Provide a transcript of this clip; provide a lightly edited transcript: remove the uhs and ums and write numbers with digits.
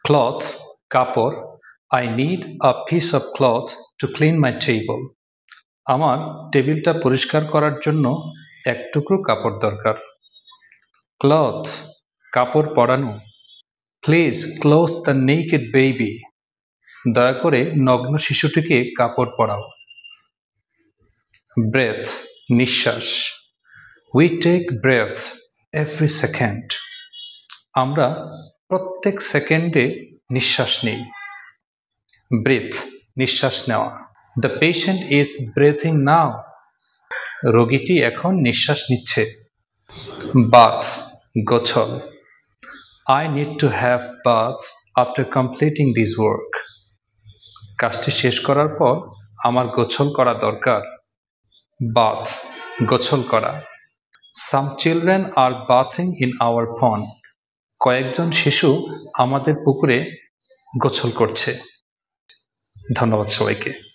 Cloth, কাপড়. I need a piece of cloth to clean my table. আমার টেবিলটা পরিষ্কার করার জন্য এক টুকরো কাপড় দরকার. Cloth, কাপড় পরানো. Please clothe the naked baby. দয়া করে নগ্ন শিশুটিকে কাপড় পরাও. Breath, নিঃশ্বাস. We take breath every second. আমরা প্রত্যেক সেকেন্ডে নিঃশ্বাস নিই. Breathe, নিঃশ্বাস নেওয়া. The patient is breathing now. রোগীটি এখন নিঃশ্বাস নিচ্ছে. Bath, গোসল. I need to have bath after completing this work. কাজটি শেষ করার পর আমার গোসল করা দরকার. Bath, গোসল করা. Some children are bathing in our pond. কয়েকজন শিশু আমাদের পুকুরে গোসল করছে. ধন্যবাদ সবাইকে.